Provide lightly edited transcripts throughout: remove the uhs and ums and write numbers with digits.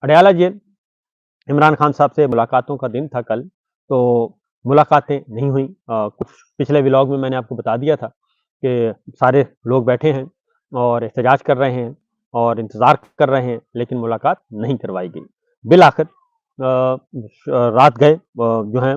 Adiala jail, Imran Khan साहब से मुलाकातों का दिन था कल, तो मुलाकातें नहीं हुई। कुछ पिछले व्लॉग में मैंने आपको बता दिया था कि सारे लोग बैठे हैं और एहतजाज कर रहे हैं और इंतज़ार कर रहे हैं, लेकिन मुलाकात नहीं करवाई गई। बिलाखिर रात गए जो हैं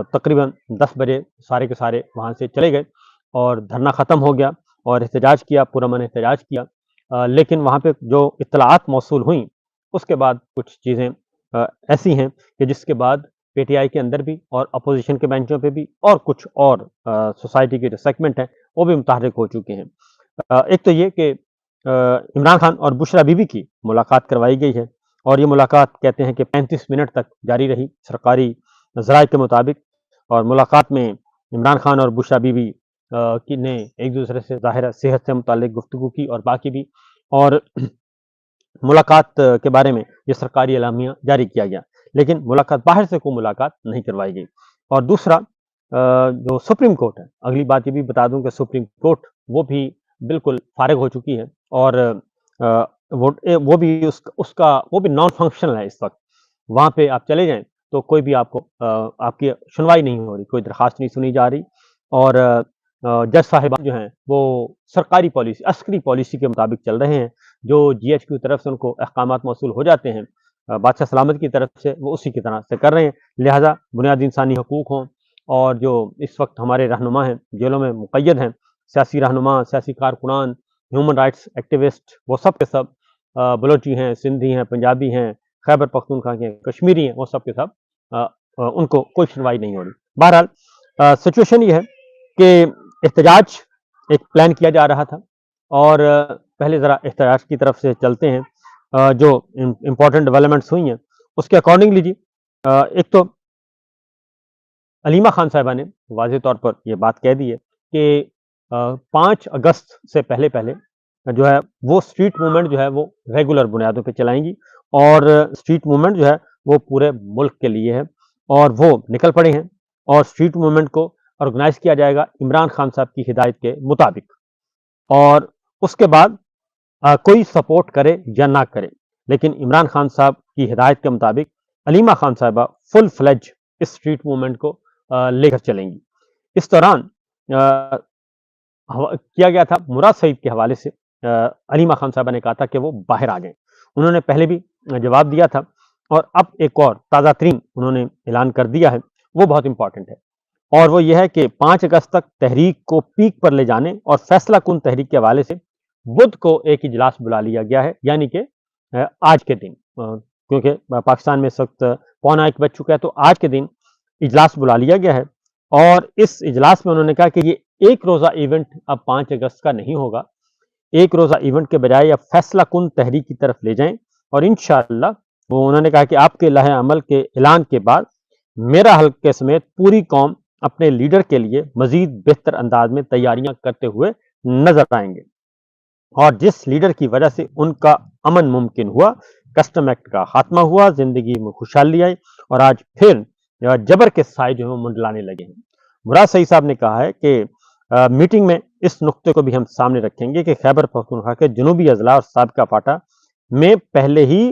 तकरीबन 10 बजे सारे के सारे वहाँ से चले गए और धरना ख़त्म हो गया और एहतजाज किया, पुरअमन एहतजाज किया। लेकिन वहाँ पे जो इत्तलाआत मौसूल हुईं, उसके बाद कुछ चीज़ें ऐसी हैं कि जिसके बाद पीटीआई के अंदर भी और अपोज़िशन के बेंचों पे भी और कुछ और सोसाइटी के जो सेगमेंट हैं, वो भी मुतहर्रिक हो चुके हैं। एक तो ये कि इमरान खान और बुशरा बीबी की मुलाकात करवाई गई है और ये मुलाकात कहते हैं कि 35 मिनट तक जारी रही सरकारी ज़राए के मुताबिक। और मुलाकात में इमरान खान और बुशरा बीबी की ने एक-दूसरे से ज़ाहिर है सेहत से मुताल्लिक गुफ्तगू की और बाकी भी। और मुलाकात के बारे में ये सरकारी एलामिया जारी किया गया, लेकिन मुलाकात बाहर से कोई मुलाकात नहीं करवाई गई। और दूसरा जो सुप्रीम कोर्ट है, अगली बात ये भी बता दूं कि सुप्रीम कोर्ट वो भी बिल्कुल फारिग हो चुकी है और वो भी उसका वो भी नॉन फंक्शनल है इस वक्त। वहाँ पे आप चले जाएं तो कोई भी आपको आपकी सुनवाई नहीं हो रही, कोई दरखास्त नहीं सुनी जा रही और जज साहिबान जो हैं वो सरकारी पॉलिसी, अस्करी पॉलिसी के मुताबिक चल रहे हैं। जो जीएचक्यू की तरफ से उनको अहकामात मौसूल हो जाते हैं बादशाह सलामत की तरफ से, वो उसी की तरह से कर रहे हैं। लिहाजा बुनियादी इंसानी हकूक हों और जो इस वक्त हमारे रहनुमा हैं, जेलों में मुक़य्यद हैं, सियासी रहनुमा, सियासी कारकुनान, ह्यूमन राइट्स एक्टिविस्ट, वो सब के सब बलोची हैं, सिंधी हैं, पंजाबी हैं, खैबर पख्तूनख्वा के हैं, कश्मीरी हैं, वो सब के सब उनको कोई सुनवाई नहीं हो रही। बहरहाल सिचुएशन ये है कि एहतजाज एक प्लान किया जा रहा था और पहले ज़रा एहतजाज की तरफ से चलते हैं। जो इम्पोर्टेंट डेवलपमेंट्स हुई हैं, उसके अकॉर्डिंगली जी एक तो अलीमा खान साहिबा ने वाज़ेह तौर पर ये बात कह दी है कि 5 अगस्त से पहले-पहले जो है वो स्ट्रीट मूवमेंट जो है वो रेगुलर बुनियादों पे चलाएँगी और स्ट्रीट मूवमेंट जो है वो पूरे मुल्क के लिए है और वो निकल पड़े हैं और स्ट्रीट मूवमेंट को ऑर्गेनाइज़ किया जाएगा इमरान खान साहब की हिदायत के मुताबिक। और उसके बाद कोई सपोर्ट करे या ना करे, लेकिन इमरान खान साहब की हिदायत के मुताबिक अलीमा खान साहिबा फुल फ्लेज इस स्ट्रीट मूवमेंट को लेकर चलेंगी। इस दौरान किया गया था मुराद सईद के हवाले से अलीमा खान साहिबा ने कहा था कि वो बाहर आ जाएं। उन्होंने पहले भी जवाब दिया था और अब एक और ताज़ा तरीन उन्होंने ऐलान कर दिया है, वो बहुत इंपॉर्टेंट है और वो ये है कि 5 अगस्त तक तहरीक को पीक पर ले जाने और फैसला कुन तहरीक के हवाले से बुध को एक इजलास बुला लिया गया है, यानी कि आज के दिन क्योंकि पाकिस्तान में इस वक्त पौना 1 बज चुका है, तो आज के दिन इजलास बुला लिया गया है और इस इजलास में उन्होंने कहा कि ये एक रोज़ा इवेंट अब 5 अगस्त का नहीं होगा। एक रोज़ा इवेंट के बजाय अब फैसला कुन तहरीक की तरफ ले जाएं और इंशाअल्लाह वो उन्होंने कहा कि आपके लहे अमल के ऐलान के बाद मेरा हल्के समेत पूरी कौम अपने लीडर के लिए मजीद बेहतर अंदाज में तैयारियां करते हुए नजर आएंगे और जिस लीडर की वजह से उनका अमन मुमकिन हुआ, कस्टम एक्ट का खात्मा हुआ, जिंदगी में खुशहाली आई और आज फिर जबर के साए जो है मुंडलाने लगे हैं। मुराद सईद साहब ने कहा है कि मीटिंग में इस नुक्ते को भी हम सामने रखेंगे कि खैबर पख्तूनख्वा के जनूबी अजला और साबिका फाटा में पहले ही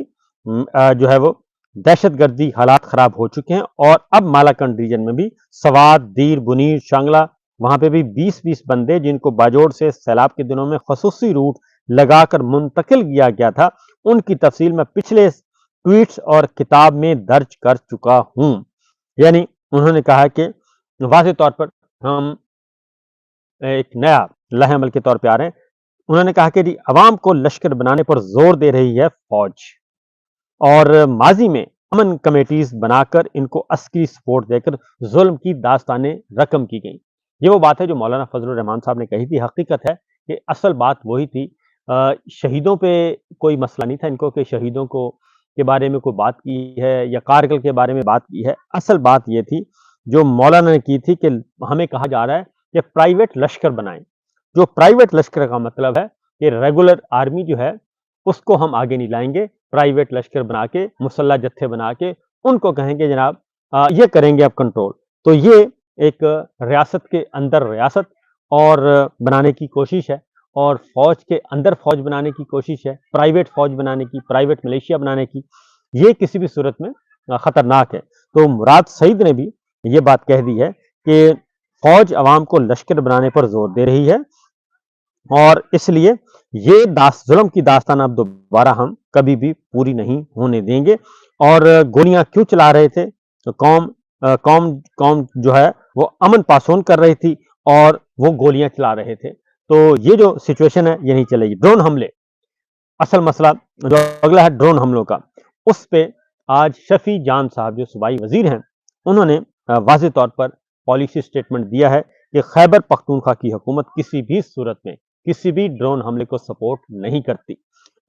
जो है वो दहशतगर्दी हालात खराब हो चुके हैं और अब मालाकंड रीजन में भी सवात, दीर, बुनीर, शांगला वहां पे भी 20-20 बंदे जिनको बाजोड़ से सैलाब के दिनों में खसूसी रूट लगाकर मुंतकिल किया गया था, उनकी तफसील मैं पिछले ट्वीट्स और किताब में दर्ज कर चुका हूं। यानी उन्होंने कहा कि वाज़ेह तौर पर हम एक नया लहे अमल के तौर पे आ रहे हैं। उन्होंने कहा कि अवाम को लश्कर बनाने पर जोर दे रही है फौज और माजी में अमन कमेटीज बनाकर इनको अस्करी सपोर्ट देकर जुल्म की दास्तानें रकम की गई। ये वो बात है जो मौलाना फजलुर रहमान साहब ने कही थी। हकीकत है कि असल बात वही थी। शहीदों पे कोई मसला नहीं था इनको कि शहीदों को के बारे में कोई बात की है या कारगिल के बारे में बात की है। असल बात ये थी जो मौलाना ने की थी कि हमें कहा जा रहा है कि प्राइवेट लश्कर बनाएं। जो प्राइवेट लश्कर का मतलब है कि रेगुलर आर्मी जो है उसको हम आगे नहीं लाएंगे, प्राइवेट लश्कर बना के, मुसल्ला जत्थे बना के उनको कहेंगे जनाब ये करेंगे आप कंट्रोल। तो ये एक रियासत के अंदर रियासत और बनाने की कोशिश है اور فوج کے اندر فوج بنانے کی کوشش ہے، پرائیویٹ فوج بنانے کی، پرائیویٹ ملیشیا بنانے کی، یہ کسی بھی صورت میں خطرناک ہے۔ تو مراد سعید نے بھی یہ بات کہہ دی ہے کہ فوج عوام کو لشکر بنانے پر زور دے رہی ہے، اور اس لیے یہ ظلم کی داستان اب دوبارہ ہم کبھی بھی پوری نہیں ہونے دیں گے۔ اور گولیاں کیوں چلا رہے تھے؟ تو قوم جو ہے وہ امن پاسون کر رہی تھی اور وہ گولیاں چلا رہے تھے۔ تو یہ جو سچویشن ہے یہ نہیں چلے گی۔ ڈرون حملے، اصل مسئلہ جو اگلا ہے ڈرون حملوں کا، اس پہ آج شفیع جان صاحب جو صوبائی وزیر ہیں، انہوں نے واضح طور پر پالیسی سٹیٹمنٹ دیا ہے کہ خیبر پختونخوا کی حکومت کسی بھی صورت میں کسی بھی ڈرون حملے کو سپورٹ نہیں کرتی،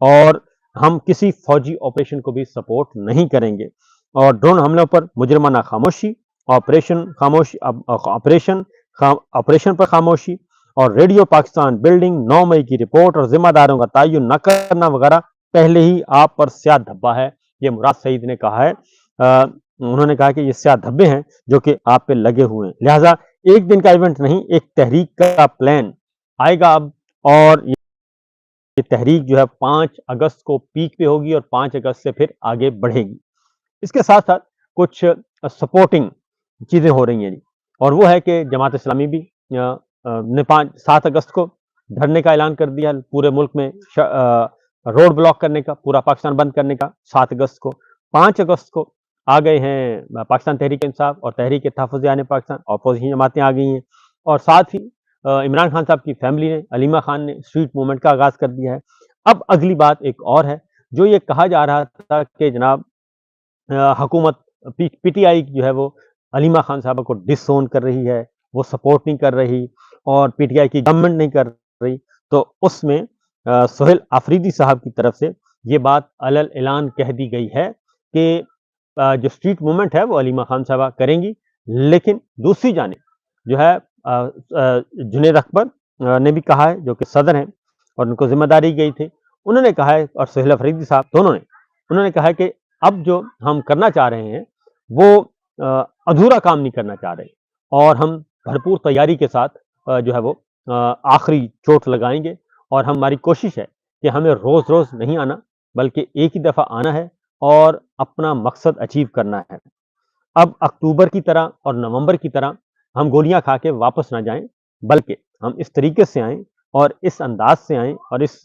اور ہم کسی فوجی آپریشن کو بھی سپورٹ نہیں کریں گے۔ اور ڈرون حملوں پر مجرمانہ خاموشی، آپریشن پر خاموشی، اور ریڈیو پاکستان بلڈنگ 9 مئی کی رپورٹ اور ذمہ داروں کا تعین نہ کرنا وغیرہ پہلے ہی آپ پر سیاہ دھبا ہے، یہ مراد سعید نے کہا ہے۔ انہوں نے کہا کہ یہ سیاہ دھبے ہیں جو کہ آپ پہ لگے ہوئے ہیں، لہٰذا ایک دن کا ایونٹ نہیں، ایک تحریک کا پلان آئے گا اب، اور یہ تحریک جو ہے 5 اگست کو پیک پہ ہوگی اور 5 اگست سے پھر آگے بڑھے گی۔ اس کے ساتھ ساتھ کچھ سپورٹنگ چیزیں ہو رہی ہیں جی، اور وہ ہے کہ جماعت اسلامی بھی نے 7 اگست کو دھرنے کا اعلان کر دیا پورے ملک میں، روڈ بلاک کرنے کا، پورا پاکستان بند کرنے کا 7 اگست کو۔ 5 اگست کو آ گئے ہیں پاکستان تحریک انصاف اور تحریک تحفظ عیان پاکستان، اپوزیشن جماعتیں آ گئی ہیں، اور ساتھ ہی عمران خان صاحب کی فیملی نے، علیمہ خان نے اسٹریٹ موومنٹ کا آغاز کر دیا ہے۔ اب اگلی بات ایک اور ہے، جو یہ کہا جا رہا تھا کہ جناب حکومت پی ٹی آئی جو ہے وہ علیمہ خان صاحبہ کو ڈس اون کر رہی ہے، وہ سپورٹ نہیں کر رہی، اور پی ٹی آئی کی گورنمنٹ نہیں کر رہی، تو اس میں سہیل آفریدی صاحب کی طرف سے یہ بات علل اعلان کہہ دی گئی ہے کہ جو اسٹریٹ موومنٹ ہے وہ علیمہ خان صاحبہ کریں گی، لیکن دوسری جانب جو ہے جنید اکبر نے بھی کہا ہے، جو کہ صدر ہیں اور ان کو ذمہ داری گئی تھی، انہوں نے کہا ہے، اور سہیل آفریدی صاحب دونوں نے، انہوں نے کہا ہے کہ اب جو ہم کرنا چاہ رہے ہیں وہ ادھورا کام نہیں کرنا چاہ رہے، اور ہم بھرپور تیاری کے ساتھ جو ہے وہ آخری چوٹ لگائیں گے، اور ہماری کوشش ہے کہ ہمیں روز روز نہیں آنا، بلکہ ایک ہی دفعہ آنا ہے اور اپنا مقصد اچیو کرنا ہے۔ اب اکتوبر کی طرح اور نومبر کی طرح ہم گولیاں کھا کے واپس نہ جائیں، بلکہ ہم اس طریقے سے آئیں اور اس انداز سے آئیں اور اس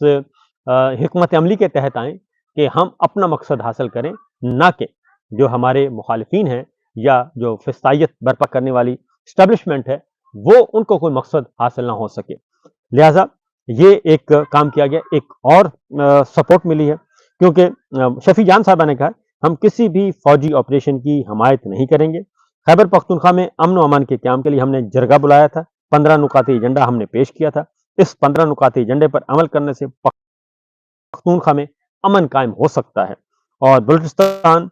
حکمت عملی کے تحت آئیں کہ ہم اپنا مقصد حاصل کریں، نہ کہ جو ہمارے مخالفین ہیں یا جو فسطائیت برپا کرنے والی اسٹیبلشمنٹ ہے وہ ان کو کوئی مقصد حاصل نہ ہو سکے۔ لہٰذا یہ ایک کام کیا گیا، ایک اور سپورٹ ملی ہے، کیونکہ شفیع جان صاحبہ نے کہا ہم کسی بھی فوجی آپریشن کی حمایت نہیں کریں گے۔ خیبر پختونخوا میں امن و امان کے قیام کے لیے ہم نے جرگہ بلایا تھا، 15 نکاتی ایجنڈا ہم نے پیش کیا تھا، اس 15 نکاتی ایجنڈے پر عمل کرنے سے پختونخوا میں امن قائم ہو سکتا ہے، اور بلوچستان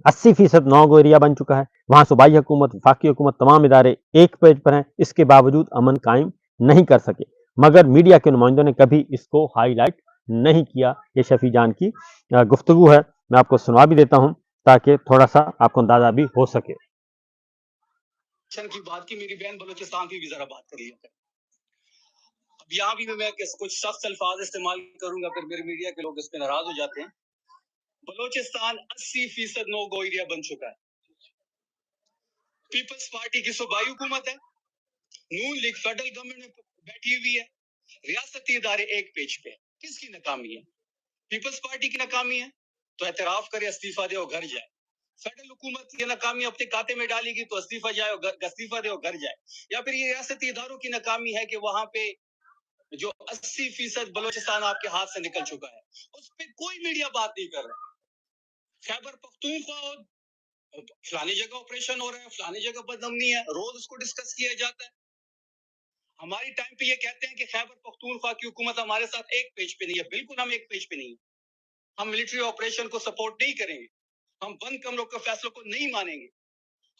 80% نو گو ایریا بن چکا ہے، وہاں صوبائی حکومت، وفاقی حکومت، تمام ادارے ایک پیج پر ہیں، اس کے باوجود امن قائم نہیں کر سکے، مگر میڈیا کے نمائندوں نے کبھی اس کو ہائی لائٹ نہیں کیا۔ یہ شفیع جان کی گفتگو ہے، میں آپ کو سنوا بھی دیتا ہوں تاکہ تھوڑا سا آپ کو اندازہ بھی ہو سکے۔ کی بات کی میری بہن بلوچستان کی بھی ذرا بات کر لیتے ہیں۔ اب یہاں بھی میں کچھ سخت الفاظ استعمال کروں گا، پھر میرے میڈیا کے لوگ اس پہ ناراض ہو جاتے ہیں۔ بلوچستان 80% نو گو ایریا بن چکا ہے۔ پیپلز پارٹی کی صوبائی حکومت ہے، نون لیگ فیڈرل گورنمنٹ میں بیٹھی ہوئی ہے، ریاستی ادارے ایک پیج پہ۔ کس کی ناکامی ہے؟ پیپلز پارٹی کی ناکامی ہے تو اعتراف کرے، استعفیٰ دے اور گھر جائے۔ فیڈرل حکومت کی ناکامی اپنے کھاتے میں ڈالے گی تو استعفیٰ دے اور گھر جائے۔ یا پھر یہ ریاستی اداروں کی ناکامی ہے کہ وہاں پہ جو 80% بلوچستان آپ کے ہاتھ سے نکل چکا ہے، اس پہ کوئی میڈیا بات نہیں کر رہا۔ خیبر پختونخوا فلانی جگہ آپریشن ہو رہا ہے، فلانی جگہ بدامنی ہے، روز اس کو ڈسکس کیا جاتا ہے۔ ہماری ٹائم پہ یہ کہتے ہیں کہ خیبر پختونخوا کی حکومت ہمارے ساتھ ایک پیج پہ نہیں ہے۔ بالکل ہم ایک پیج پہ نہیں ہیں، ہم ملٹری آپریشن کو سپورٹ نہیں کریں گے، ہم بند کمروں کے فیصلوں کو نہیں مانیں گے۔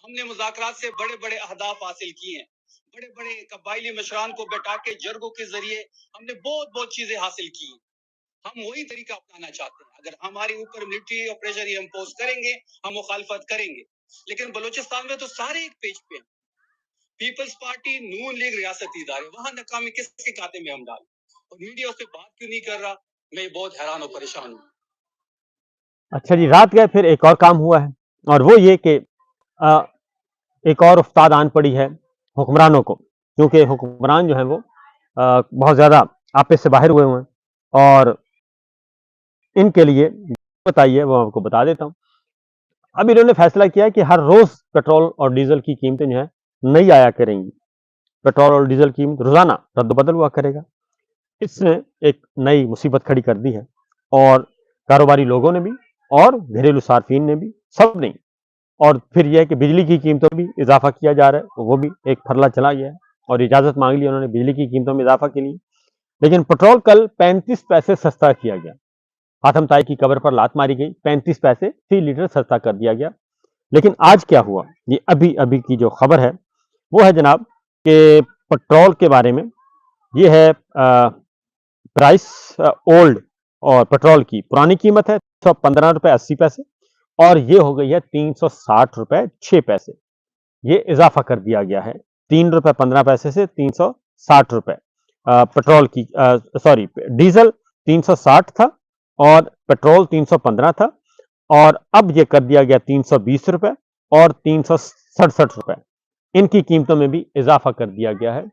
ہم نے مذاکرات سے بڑے بڑے اہداف حاصل کیے ہیں، بڑے بڑے قبائلی مشران کو بٹھا کے جرگوں کے ذریعے ہم نے بہت چیزیں حاصل کی ہیں۔ ہم وہی طریقہ اپنانا چاہتے ہیں۔ اگر ہمارے اوپر ملٹری آپریشن یہ امپوز کریں گے، ہم مخالفت کریں گے، لیکن بلوچستان میں تو سارے ایک پیج پہ ہیں۔ پیپلز پارٹی، نون لیگ، ریاستی ادارے، وہاں ناکامی کس کے کھاتے میں ہم ڈالیں؟ اور मीडिया उससे बात क्यों नहीं कर रहा, मैं बहुत हैरान और परेशान हूँ। अच्छा जी, रात गए फिर एक और काम हुआ है और वो ये कि एक और उस्ताद आन पड़ी है हुक्मरानों को, क्योंकि हुक्मरान जो हैं वो बहुत ज़्यादा आपे से बाहर हुए हुए हैं और इनके लिए बताइए वो आपको बता देता हूँ। अब इन्होंने फैसला किया कि हर रोज़ पेट्रोल और डीज़ल की कीमतें जो हैं नहीं आया करेंगी। पेट्रोल और डीज़ल की कीमत रोज़ाना रद्द-बदल हुआ करेगा। इसने एक नई मुसीबत खड़ी कर दी है और कारोबारी लोगों ने भी और घरेलू सार्फिन ने भी, सब ने। और फिर यह है कि बिजली की कीमतों में भी इज़ाफ़ा किया जा रहा है, तो वो भी एक फर्ला चला गया है और इजाज़त माँग ली उन्होंने बिजली की कीमतों में इज़ाफ़ा के लिए। लेकिन पेट्रोल कल 35 पैसे सस्ता किया गया। हाथम ताई की कब्र पर लात मारी गई, 35 पैसे फी लीटर सस्ता कर दिया गया। लेकिन आज क्या हुआ? ये अभी-अभी की जो खबर है, वो है जनाब कि पेट्रोल के बारे में। ये है प्राइस ओल्ड और पेट्रोल की पुरानी कीमत है ₹115.80 और ये हो गई है ₹360.06। ये इज़ाफ़ा कर दिया गया है ₹3.15 से ₹360। पेट्रोल की सॉरी डीज़ल 360 था और पेट्रोल 315 था और अब ये कर दिया गया ₹320 और ₹367। इनकी कीमतों में भी इज़ाफ़ा कर दिया गया है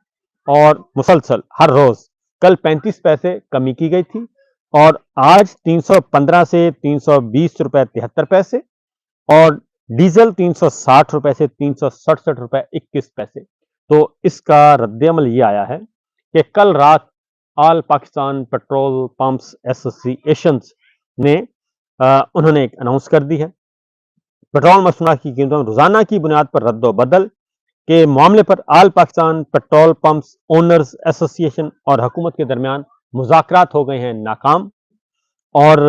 और मुसलसल हर रोज़ कल 35 पैसे कमी की गई थी और आज 315 से ₹320.73 और डीज़ल ₹360 से ₹367.21। तो इसका रद्द-ए-अमल ये आया है कि कल रात all Pakistan petrol pumps associations ने उन्होंने एक अनाउंस कर दी है। पेट्रोल मसनूआत की कीमतों में रोज़ाना की बुनियाद पर रद्द-ओ-बदल के मामले पर all Pakistan petrol pumps owners association और हुकूमत के दरमियान मुज़ाकरात हो गए हैं नाकाम और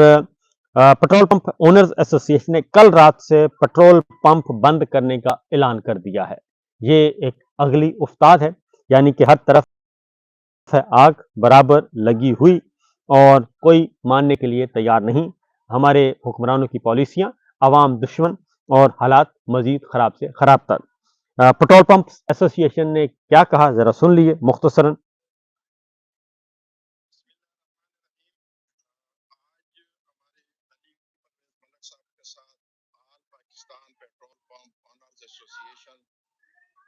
पेट्रोल पंप ओनर्स एसोसिएशन ने कल रात से पेट्रोल पंप बंद करने का ऐलान कर दिया है। ये एक अगली उस्ताद है, यानी कि हर तरफ है आग बराबर लगी हुई और कोई मानने के लिए तैयार नहीं। हमारे हुक्मरानों की पॉलिसियां अवाम दुश्मन और हालात मजीद खराब से खराब तर। पेट्रोल पंप एसोसिएशन ने क्या कहा जरा सुन लीजिए मुख्तसरन।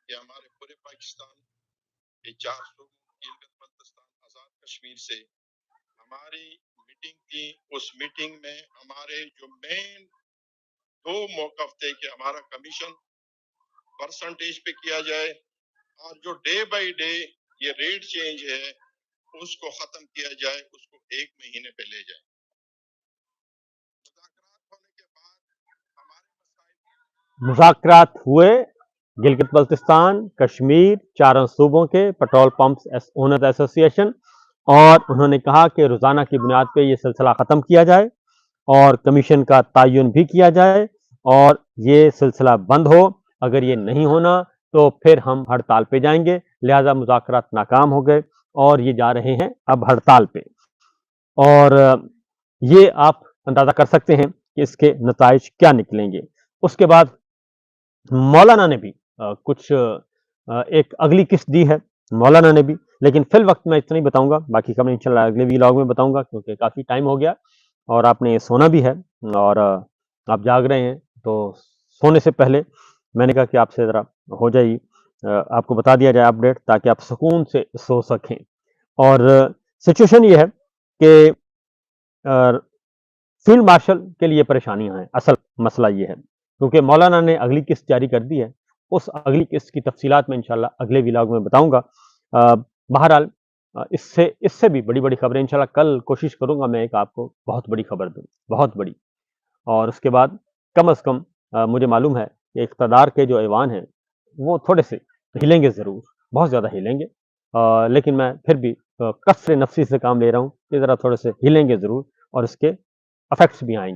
ये हमारे पूरे पाकिस्तान के 400 गिलगित बल्तिस्तान आजाद कश्मीर से हमारी मीटिंग थी। उस मीटिंग में हमारे जो मेन 2 मौक़िफ़ थे कि हमारा कमीशन परसेंटेज पे किया जाए और जो डे बाय डे ये रेट चेंज है उसको खत्म किया जाए, उसको 1 महीने पे ले जाए। मुज़ाकरात हुए गिलगित बल्तिस्तान कश्मीर चारों सूबों के पेट्रोल पंप्स ओनर एसोसिएशन और उन्होंने कहा कि रोज़ाना की बुनियाद पे ये सिलसिला ख़त्म किया जाए और कमीशन का तयन भी किया जाए और ये सिलसिला बंद हो। अगर ये नहीं होना तो फिर हम हड़ताल पे जाएंगे। लिहाजा मुज़ाकरात नाकाम हो गए और ये जा रहे हैं अब हड़ताल पे और ये आप अंदाज़ा कर सकते हैं कि इसके नताइज क्या निकलेंगे। उसके बाद मौलाना ने भी कुछ एक अगली किस्त दी है मौलाना ने भी, लेकिन फिल वक्त मैं इतना ही बताऊंगा, बाकी खबर इंशाल्लाह अगले व्लॉग में बताऊंगा क्योंकि काफ़ी टाइम हो गया और आपने सोना भी है और आप जाग रहे हैं। तो सोने से पहले मैंने कहा कि आपसे ज़रा हो जाए आपको बता दिया जाए अपडेट ताकि आप सुकून से सो सकें। और सिचुएशन ये है कि फील्ड मार्शल के लिए परेशानियां हैं। असल मसला ये है क्योंकि मौलाना ने अगली किस्त जारी कर दी है। उस अगली किस्त की तफसीलात मैं इंशाल्लाह अगले व्लॉग में बताऊंगा। बहरहाल इससे इससे भी बड़ी-बड़ी खबरें इंशाल्लाह कल कोशिश करूंगा मैं एक आपको बहुत बड़ी खबर दूं, बहुत बड़ी। और उसके बाद कम अज़ कम मुझे मालूम है कि इक़्तिदार के जो ऐवान हैं, वो थोड़े से हिलेंगे ज़रूर, बहुत ज़्यादा हिलेंगे। लेकिन मैं फिर भी कसर नफ़्सी से काम ले रहा हूँ कि ज़रा थोड़े से हिलेंगे ज़रूर और इसके इफ़ेक्ट्स भी आएँगे।